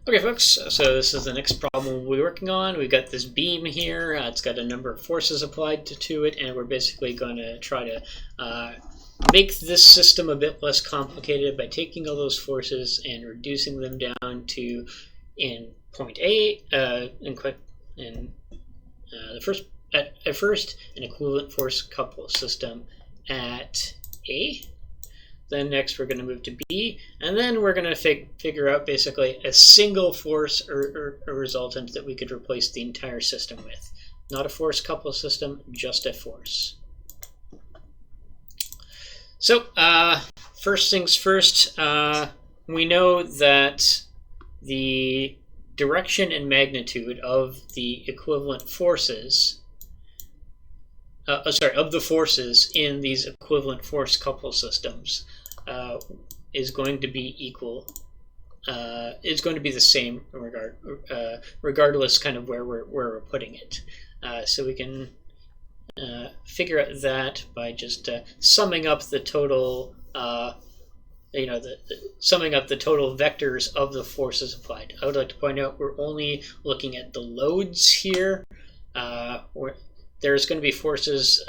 Okay, folks, so this is the next problem we'll be working on. We've got this beam here. It's got a number of forces applied to it, and we're basically going to try to make this system a bit less complicated by taking all those forces and reducing them down to, in point A, at first, an equivalent force couple system at A. Then next we're going to move to B, and then we're going to figure out basically a single force or a resultant that we could replace the entire system with. Not a force couple system, just a force. So first things first, we know that the direction and magnitude of the equivalent forces, of the forces in these equivalent force couple systems is going to be equal. It's going to be the same regardless kind of where we're putting it. So we can figure out that by just summing up the total, summing up the total vectors of the forces applied. I would like to point out we're only looking at the loads here. There's going to be forces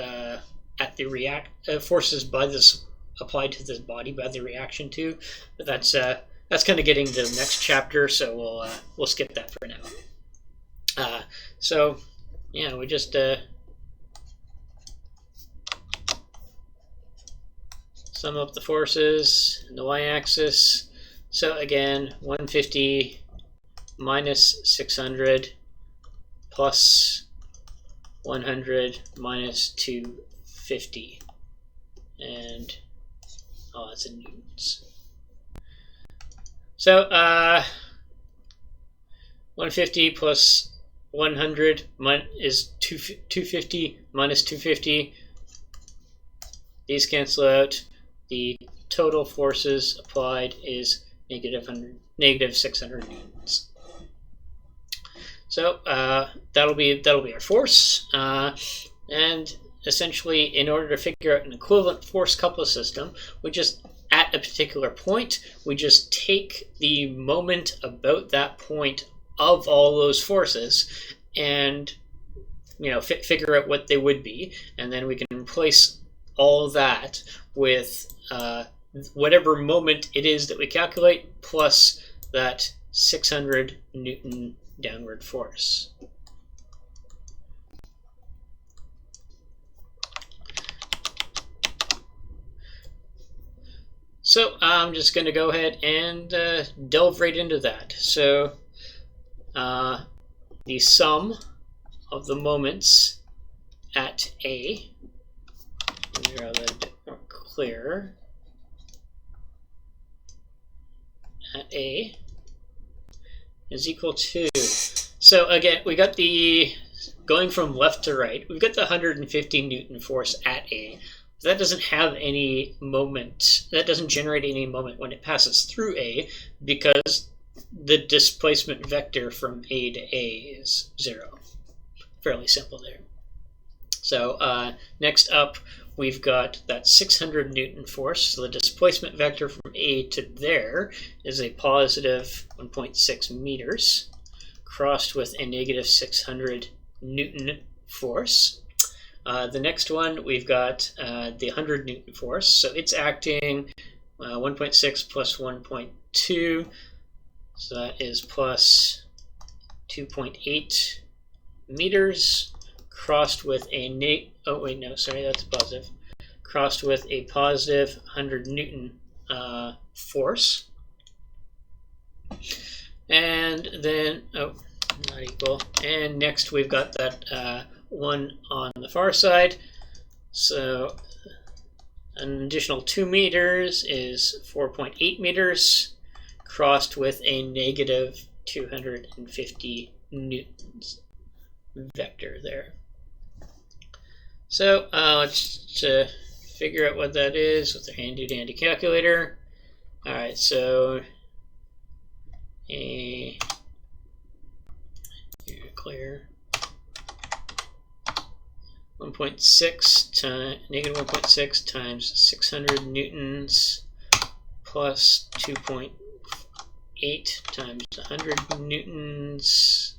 forces by this applied to this body by the reaction too, but that's kind of getting to the next chapter, so we'll skip that for now. So yeah, we just sum up the forces in the y-axis. So again, 150 minus 600 plus 100 minus 250, and that's in newtons. So 150 plus 100 is 250 minus 250. These cancel out. The total forces applied is negative 600 newtons. So that'll be our force, and essentially, in order to figure out an equivalent force couple system, we just, at a particular point, we just take the moment about that point of all those forces, and figure out what they would be, and then we can replace all that with whatever moment it is that we calculate plus that 600 Newton downward force. So I'm just going to go ahead and delve right into that. So the sum of the moments at A, let me draw that a bit more clear, at A is equal to, so again, we got the, going from left to right, we've got the 150 Newton force at A. That doesn't have any moment, that doesn't generate any moment when it passes through A, because the displacement vector from A to A is 0. Fairly simple there. So next up, we've got that 600 Newton force. So the displacement vector from A to there is a positive 1.6 meters, crossed with a negative 600 Newton force. The next one, we've got the 100 Newton force. So it's acting 1.6 plus 1.2. So that is plus 2.8 meters, crossed with a that's positive. Crossed with a positive 100 Newton force. And then, not equal. And next we've got that one on the far side. So an additional 2 meters is 4.8 meters, crossed with a negative 250 newtons vector there. So let's figure out what that is with the handy-dandy calculator. All right, so clear. 1.6 times negative 1.6 times 600 newtons plus 2.8 4.8 times 100 newtons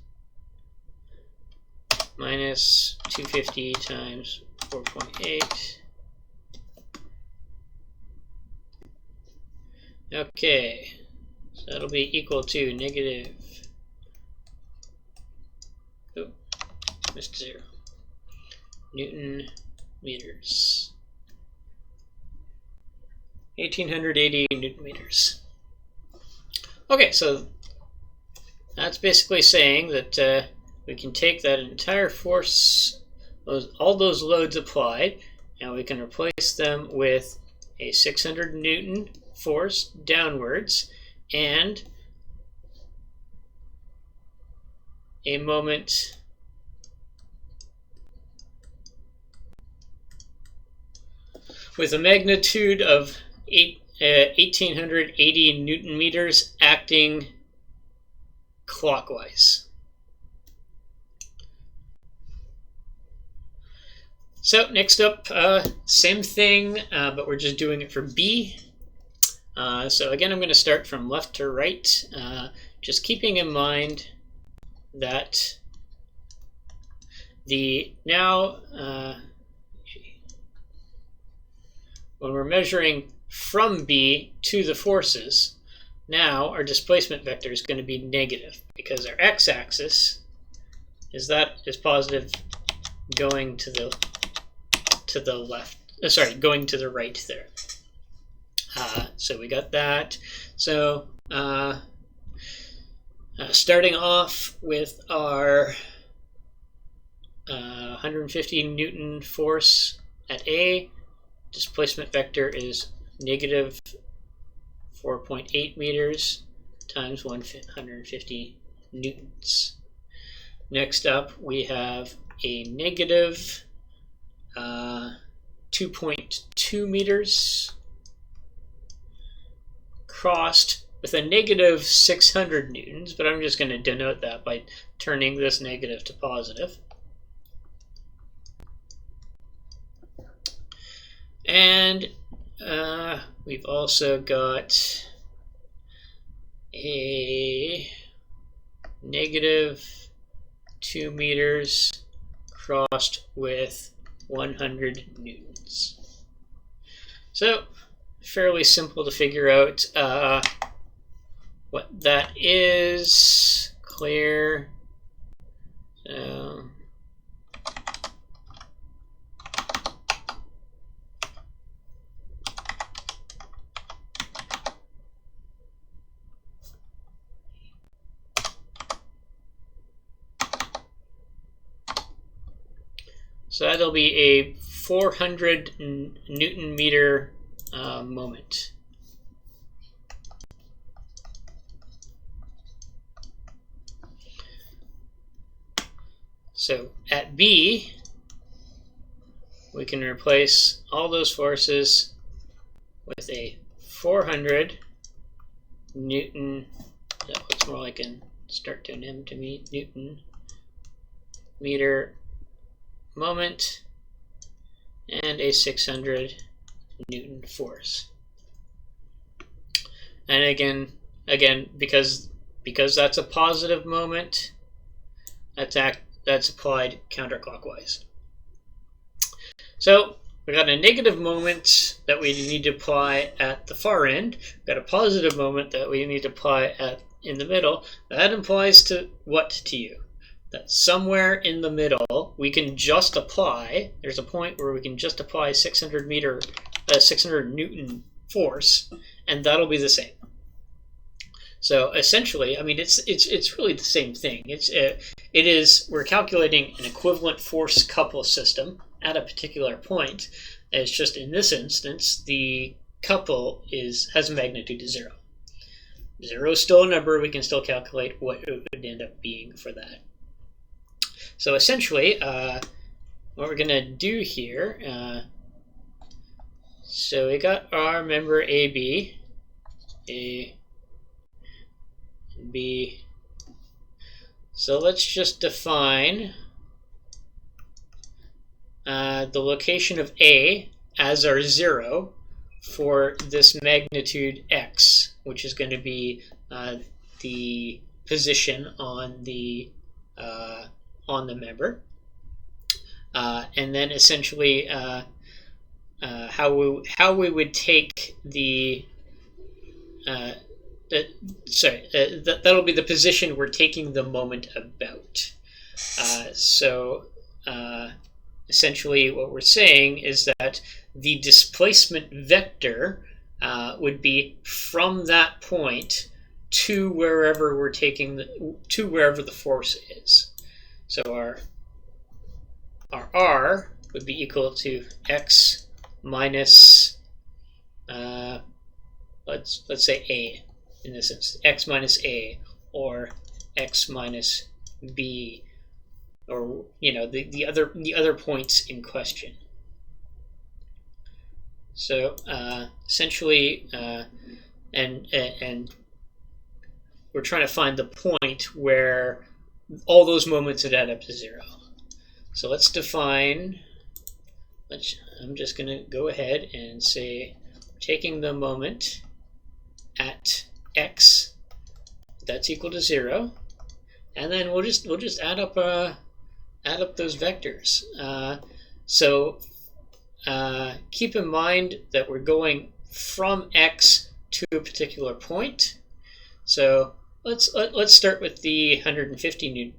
minus 250 times 4.8. Okay, so that'll be equal to negative, oh, missed 0, Newton meters. 1880 Newton meters. Okay, so that's basically saying that we can take that entire force, all those loads applied, and we can replace them with a 600 Newton force downwards and a moment with a magnitude of 1880 Newton meters acting clockwise. So next up, same thing, but we're just doing it for B. So again, I'm going to start from left to right, just keeping in mind that when we're measuring from B to the forces, now our displacement vector is going to be negative because our x-axis is positive going to the left. Sorry, going to the right there. So we got that. So starting off with our 150 Newton force at A, displacement vector is negative 4.8 meters times 150 newtons. Next up, we have a negative 2.2 meters crossed with a negative 600 newtons, but I'm just going to denote that by turning this negative to positive. And we've also got a negative 2 meters crossed with 100 newtons. So fairly simple to figure out what that is. Clear. So that'll be a 400 Newton meter moment. So at B, we can replace all those forces with a 400 Newton, that looks more like an start to an M to me, Newton meter moment, and a 600 Newton force. And again, because that's a positive moment, that's applied counterclockwise. So we got a negative moment that we need to apply at the far end. We've got a positive moment that we need to apply in the middle. That implies to what to you? That somewhere in the middle we can just apply. There's a point where we can just apply 600 Newton force, and that'll be the same. So essentially, I mean, it's really the same thing. We're calculating an equivalent force couple system at a particular point. It's just in this instance, the couple has a magnitude of 0. 0 is still a number. We can still calculate what it would end up being for that. So essentially, what we're going to do here, so we got our member AB, A, B. So let's just define the location of A as our 0 for this magnitude x, which is going to be the position on the member, and then essentially how we would take the that'll be the position we're taking the moment about. Essentially what we're saying is that the displacement vector would be from that point to wherever we're taking wherever the force is. So our r would be equal to x minus let's say a in this instance, x minus a, or x minus b, or the other points in question. So essentially, and we're trying to find the point where all those moments would add up to 0. So let's define. I'm just going to go ahead and say taking the moment at x that's equal to 0, and then we'll just add up those vectors. So keep in mind that we're going from x to a particular point. So let's start with the 150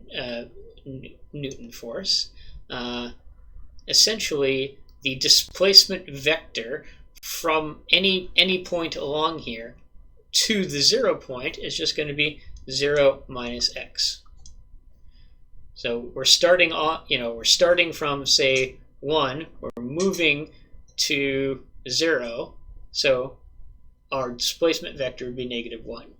Newton force. Essentially, the displacement vector from any point along here to the 0 point is just going to be 0 minus x. So we're starting off, we're starting from, say, 1, we're moving to 0, so our displacement vector would be -1.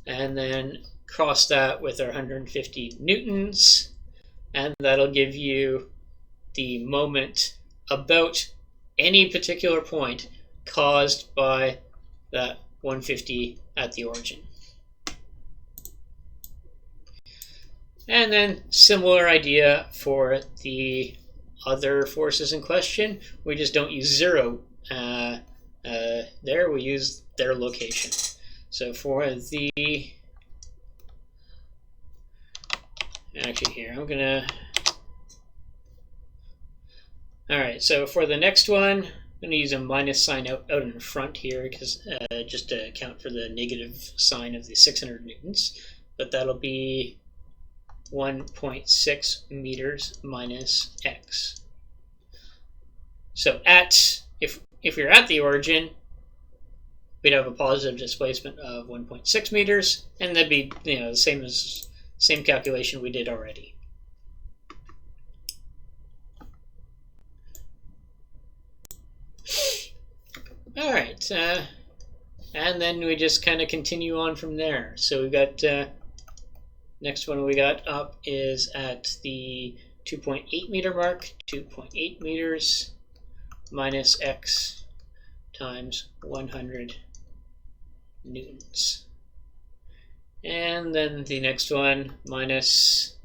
And then cross that with our 150 newtons, and that'll give you the moment about any particular point caused by that 150 at the origin. And then similar idea for the other forces in question. We just don't use 0 there, we use their location. So for the, actually here, I'm gonna, alright, so for the next one, I'm going to use a minus sign out in front here, because just to account for the negative sign of the 600 newtons. But that'll be 1.6 meters minus x. So if you're at the origin, we'd have a positive displacement of 1.6 meters, and that'd be the same calculation we did already. All right, and then we just kind of continue on from there. So we've got next one we got up is at the 2.8 meter mark, 2.8 meters minus x times 100 newtons. And then the next one minus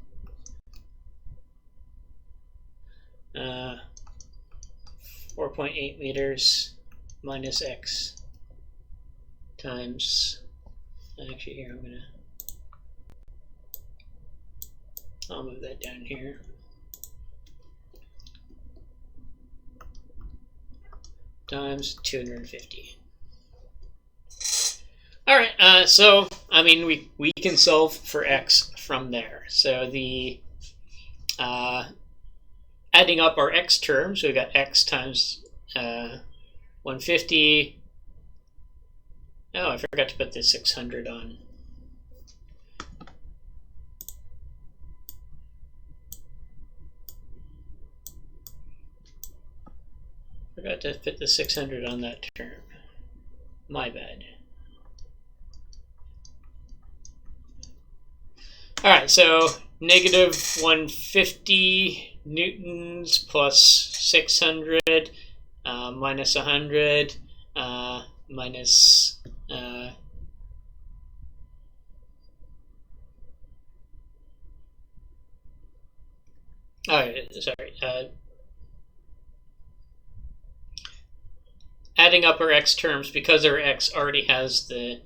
4.8 meters minus x times, actually here I'll move that down here, times 250. All right, so I mean we can solve for x from there. So the adding up our x terms, we got x times 150. Oh, I forgot to put the 600 on. Forgot to put the 600 on that term. My bad. All right, so negative 150 newtons plus 600 minus 100 minus adding up our x terms because our x already has the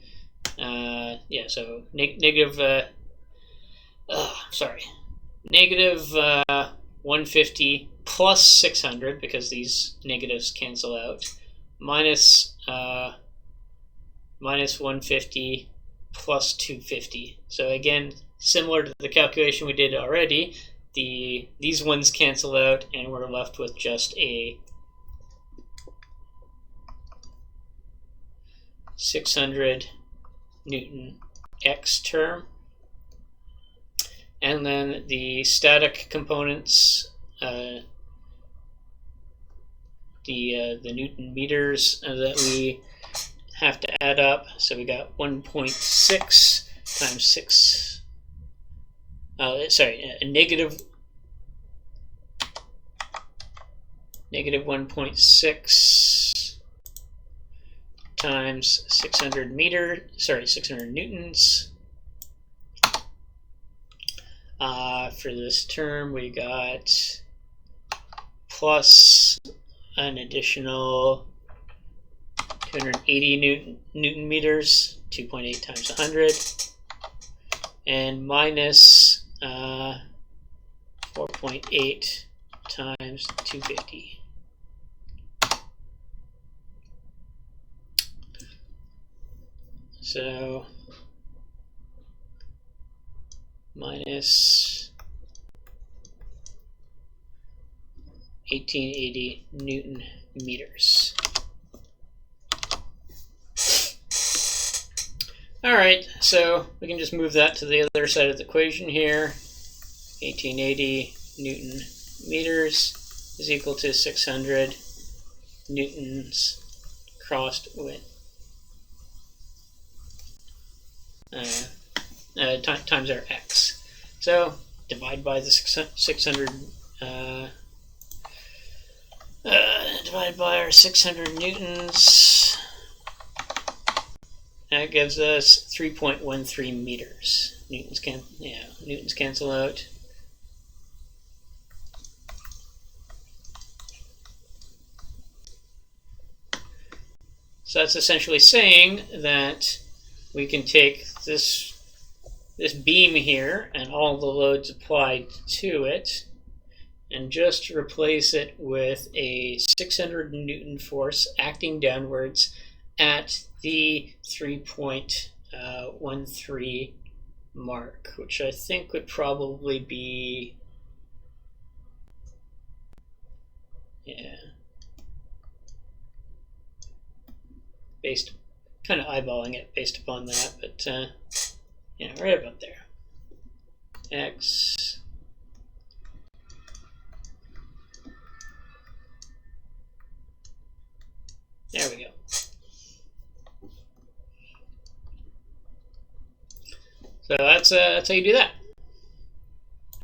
so negative negative 150 plus 600 because these negatives cancel out, minus 150 plus 250. So again, similar to the calculation we did already, these ones cancel out and we're left with just a 600 Newton x term. And then the static components, the Newton meters that we have to add up. So we got 1.6 times 6. A negative 1.6 times 600 newtons. For this term, we got plus an additional 280 Newton meters, 2.8 times 100, and minus 4.8 times 250. So minus 1880 Newton meters. All right, so we can just move that to the other side of the equation here. 1880 Newton meters is equal to 600 newtons crossed with times our x. So divide by the 600. Divided by our 600 newtons. That gives us 3.13 meters. Newtons cancel out. So that's essentially saying that we can take this beam here and all the loads applied to it and just replace it with a 600 Newton force acting downwards at the 3.13 mark, which I think would probably be, based, kind of eyeballing it based upon that, but right about there. X. There we go. So that's how you do that.